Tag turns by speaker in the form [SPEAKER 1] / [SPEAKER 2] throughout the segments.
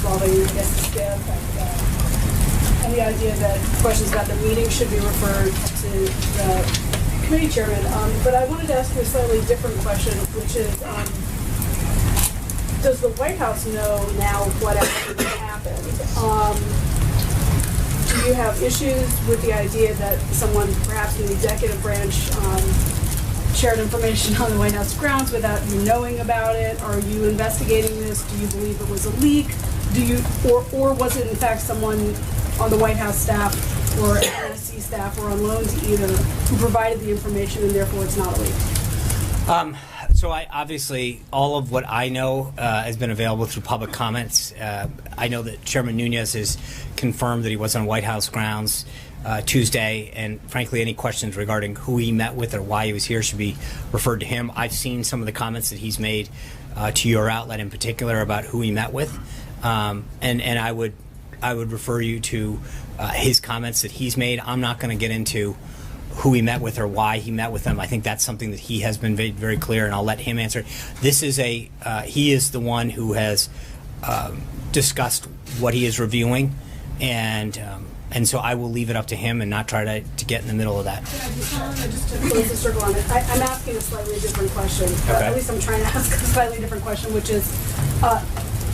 [SPEAKER 1] involving, I guess, the staff and the idea that questions about the meeting should be referred to the committee chairman. But I wanted to ask you a slightly different question, which is, does the White House know now what actually happened? Do you have issues with the idea that someone, perhaps in the executive branch, shared information on the White House grounds without you knowing about it? Are you investigating this? Do you believe it was a leak? Do you, or was it in fact someone on the White House staff or NSC staff or on loan to either who provided the information and therefore it's not a leak?
[SPEAKER 2] So obviously all of what I know has been available through public comments. I know that Chairman Nunes has confirmed that he was on White House grounds Tuesday, and frankly any questions regarding who he met with or why he was here should be referred to him. I've seen some of the comments that he's made to your outlet in particular about who he met with, and I would refer you to his comments that he's made. I'm not going to get into who he met with or why he met with them. I think that's something that he has been very, very clear, and I'll let him answer. This is he is the one who has discussed what he is reviewing, and so I will leave it up to him and not try to get in the middle of that.
[SPEAKER 1] Just to close the circle on it, I'm asking a slightly different question.
[SPEAKER 2] Okay.
[SPEAKER 1] At least I'm trying to ask a slightly different question, which is,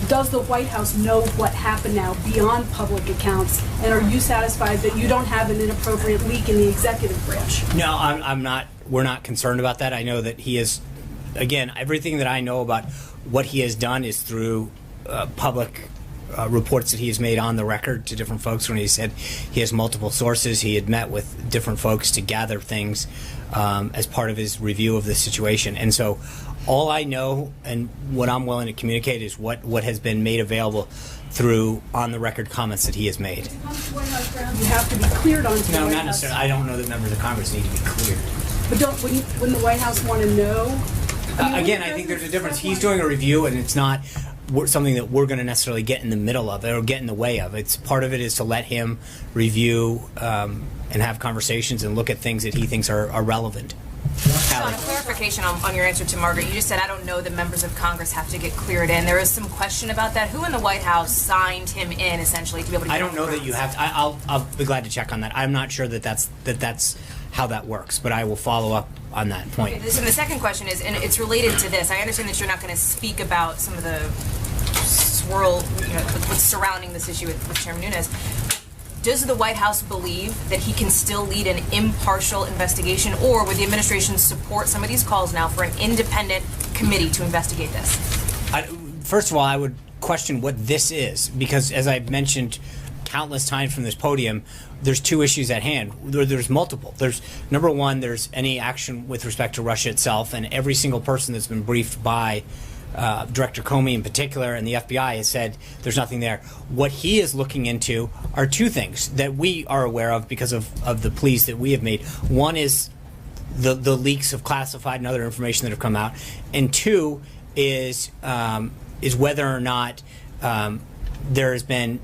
[SPEAKER 1] does the White House know what happened now beyond public accounts, and are you satisfied that you don't have an inappropriate leak in the executive branch?
[SPEAKER 2] No, I'm not. We're not concerned about that. I know that he is, again, everything that I know about what he has done is through public reports that he has made on the record to different folks. When he said he has multiple sources, he had met with different folks to gather things as part of his review of the situation. And so all I know and what I'm willing to communicate is what has been made available through on-the-record comments that he has made.
[SPEAKER 1] To come to White House grounds, you have to be cleared onto the
[SPEAKER 2] No,
[SPEAKER 1] White
[SPEAKER 2] not
[SPEAKER 1] House.
[SPEAKER 2] necessarily. I don't know that members of Congress need to be cleared.
[SPEAKER 1] But wouldn't the White House want to know?
[SPEAKER 2] Again, I think there's a difference. He's doing a review, and it's not something that we're going to necessarily get in the middle of or get in the way of. It's part of it is to let him review and have conversations and look at things that he thinks are relevant.
[SPEAKER 3] So on a clarification on your answer to Margaret, you just said, I don't know that members of Congress have to get cleared in. There is some question about that. Who in the White House signed him in, essentially, to be able to get
[SPEAKER 2] I don't know that you have to. I'll be glad to check on that. I'm not sure that that's how that works, but I will follow up on that point.
[SPEAKER 3] Okay, so the second question is, and it's related to this, I understand that you're not going to speak about some of the swirl, what's surrounding this issue with Chairman Nunes. Does the White House believe that he can still lead an impartial investigation, or would the administration support some of these calls now for an independent committee to investigate this?
[SPEAKER 2] First of all, I would question what this is, because as I've mentioned countless times from this podium, there's two issues at hand. There's multiple. There's, number one, there's any action with respect to Russia itself, and every single person that's been briefed by Director Comey in particular and the FBI has said there's nothing there. What he is looking into are two things that we are aware of because of the pleas that we have made. One is the leaks of classified and other information that have come out, and two is whether or not there has been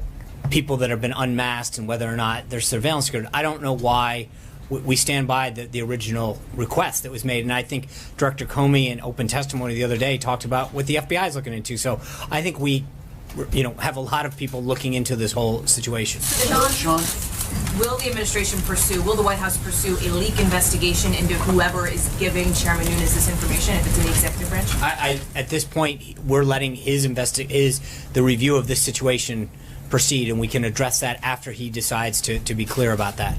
[SPEAKER 2] people that have been unmasked and whether or not there's surveillance security. I don't know why we stand by the original request that was made, and I think Director Comey in open testimony the other day talked about what the FBI is looking into. So I think we, have a lot of people looking into this whole situation.
[SPEAKER 3] Sean, will the administration will the White House pursue a leak investigation into whoever is giving Chairman Nunes this information if it's in the executive branch?
[SPEAKER 2] At this point, we're letting the review of this situation proceed, and we can address that after he decides to be clear about that.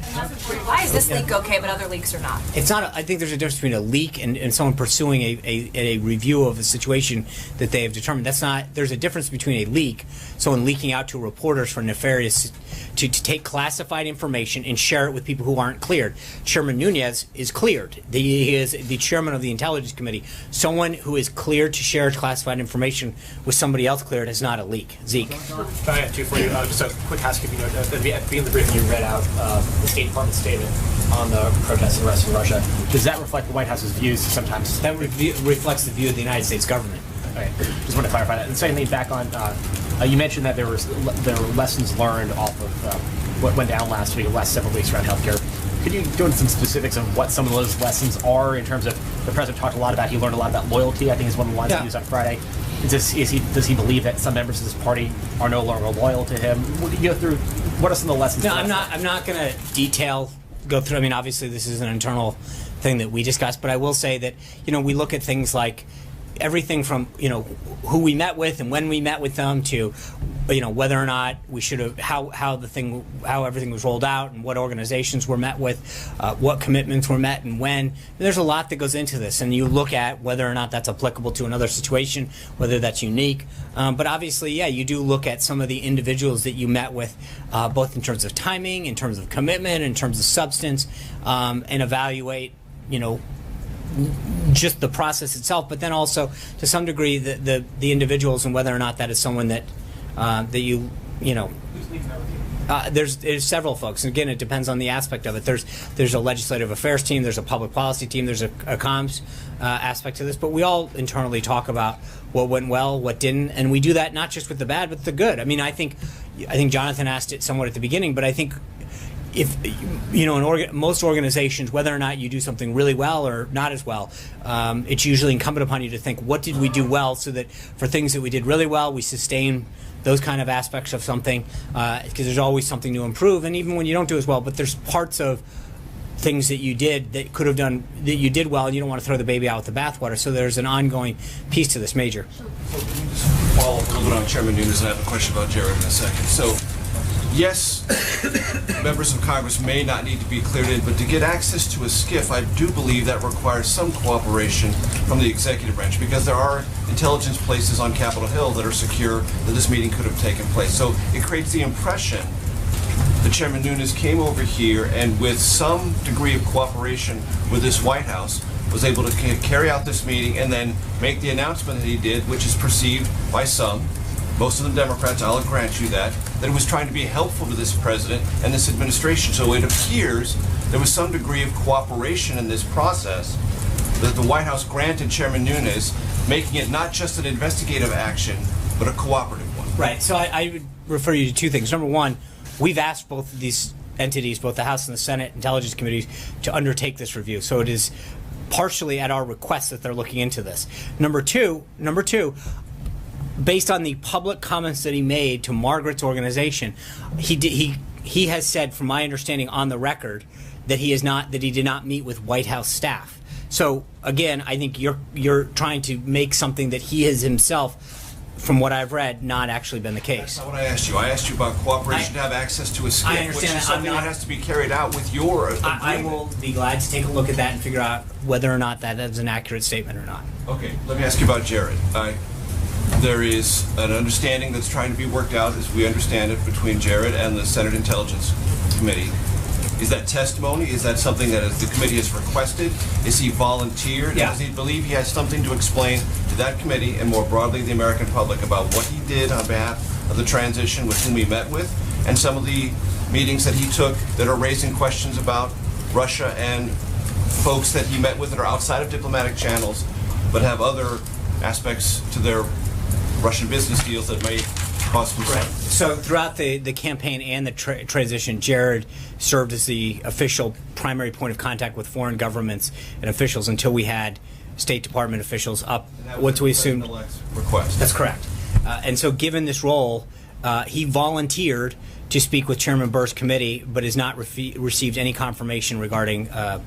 [SPEAKER 3] Why is this leak okay, but other leaks are not?
[SPEAKER 2] It's not. I think there's a difference between a leak and someone pursuing a review of a situation that they have determined. That's not. There's a difference between a leak, someone leaking out to reporters for nefarious, to take classified information and share it with people who aren't cleared. Chairman Nunes is cleared. He is the chairman of the Intelligence Committee. Someone who is cleared to share classified information with somebody else cleared is not a leak. Zeke.
[SPEAKER 4] I have two for you. Just a quick housekeeping note. At the beginning of the briefing, you read out the State Department statement on the protests and arrests in Russia. Does that reflect the White House's views sometimes?
[SPEAKER 2] That reflects the view of the United States government.
[SPEAKER 4] Okay. Just want to clarify that. And secondly, back on, you mentioned that there were lessons learned off of what went down last week, the last several weeks around healthcare. Could you go into some specifics of what some of those lessons are in terms of the president talked a lot about, he learned a lot about loyalty, I think is one of the lines he used on Friday. does he believe that some members of his party are no longer loyal to him? What are some of the lessons?
[SPEAKER 2] No, I'm not going to go through. I mean, obviously, this is an internal thing that we discussed, but I will say that we look at things like everything from who we met with and when we met with them to whether or not we should have how everything was rolled out and what organizations were met with, what commitments were met and when. And there's a lot that goes into this, and you look at whether or not that's applicable to another situation, whether that's unique. But obviously, yeah, you do look at some of the individuals that you met with, both in terms of timing, in terms of commitment, in terms of substance, and evaluate just the process itself, but then also to some degree the individuals and whether or not that is someone that there's several folks, and again, it depends on the aspect of it. There's a legislative affairs team, there's a public policy team, there's a comms aspect to this, but we all internally talk about what went well, what didn't, and we do that not just with the bad, but the good. I mean, I think Jonathan asked it somewhat at the beginning, but I think if in most organizations, whether or not you do something really well or not as well, it's usually incumbent upon you to think, what did we do well, so that for things that we did really well, we sustain those kind of aspects of something, because there's always something to improve, and even when you don't do as well, but there's parts of things that you did that could have done that you did well, and you don't want to throw the baby out with the bathwater. So there's an ongoing piece to this, Major.
[SPEAKER 5] So can you just follow up a little bit on Chairman Nunes, and I have a question about Jared in a second. So, yes, members of Congress may not need to be cleared in, but to get access to a SCIF, I do believe that requires some cooperation from the executive branch, because there are intelligence places on Capitol Hill that are secure that this meeting could have taken place. So it creates the impression that Chairman Nunes came over here and with some degree of cooperation with this White House was able to carry out this meeting and then make the announcement that he did, which is perceived by some, most of them Democrats, I'll grant you that it was trying to be helpful to this president and this administration. So it appears there was some degree of cooperation in this process that the White House granted Chairman Nunes, making it not just an investigative action, but a cooperative one.
[SPEAKER 2] Right. So I would refer you to two things. Number one, we've asked both of these entities, both the House and the Senate Intelligence Committees, to undertake this review. So it is partially at our request that they're looking into this. Number two, based on the public comments that he made to Margaret's organization, he has said, from my understanding on the record, that he did not meet with White House staff. So again, I think you're trying to make something that he has himself, from what I've read, not actually been the case.
[SPEAKER 5] That's not what I asked you. I asked you about cooperation to have access to a SCIF, which is something that has to be carried out with your agreement.
[SPEAKER 2] I will be glad to take a look at that and figure out whether or not that is an accurate statement or not.
[SPEAKER 5] Okay, let me ask you about Jared. There is an understanding that's trying to be worked out, as we understand it, between Jared and the Senate Intelligence Committee. Is that testimony? Is that something that the committee has requested? Is he volunteered?
[SPEAKER 2] Yeah.
[SPEAKER 5] Does he believe he has something to explain to that committee and more broadly the American public about what he did on behalf of the transition, with whom he met with, and some of the meetings that he took that are raising questions about Russia and folks that he met with that are outside of diplomatic channels but have other aspects to their Russian business deals that may cause concern?
[SPEAKER 2] Right. So throughout the campaign and the transition, Jared served as the official primary point of contact with foreign governments and officials until we had State Department officials up. Once we assumed
[SPEAKER 5] request.
[SPEAKER 2] That's correct. And so, given this role, he volunteered to speak with Chairman Burr's committee, but has not received any confirmation regarding a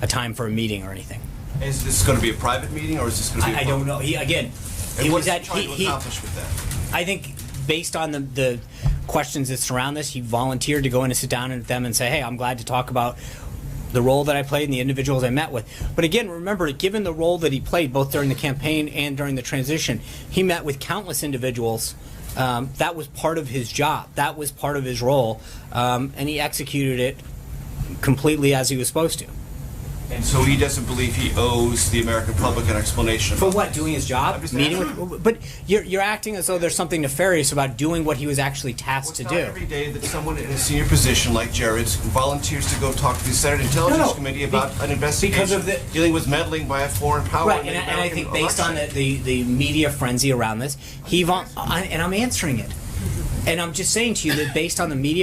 [SPEAKER 2] time for a meeting or anything.
[SPEAKER 5] Is this going to be a private meeting, or is this going to be?
[SPEAKER 2] I don't know.
[SPEAKER 5] And what is he trying to accomplish with that?
[SPEAKER 2] I think, based on the questions that surround this, he volunteered to go in and sit down with them and say, hey, I'm glad to talk about the role that I played and the individuals I met with. But again, remember, given the role that he played both during the campaign and during the transition, he met with countless individuals. That was part of his job. That was part of his role. And he executed it completely as he was supposed to.
[SPEAKER 5] And so he doesn't believe he owes the American public an explanation.
[SPEAKER 2] For what? Doing his job? Meeting with? But you're acting as though there's something nefarious about doing what he was actually tasked to do.
[SPEAKER 5] It's not every day that someone in a senior position like Jared's volunteers to go talk to the Senate Intelligence Committee about an investigation dealing with meddling by a foreign power.
[SPEAKER 2] Right, and I think based on the media frenzy around this, and I'm answering it. And I'm just saying to you that based on the media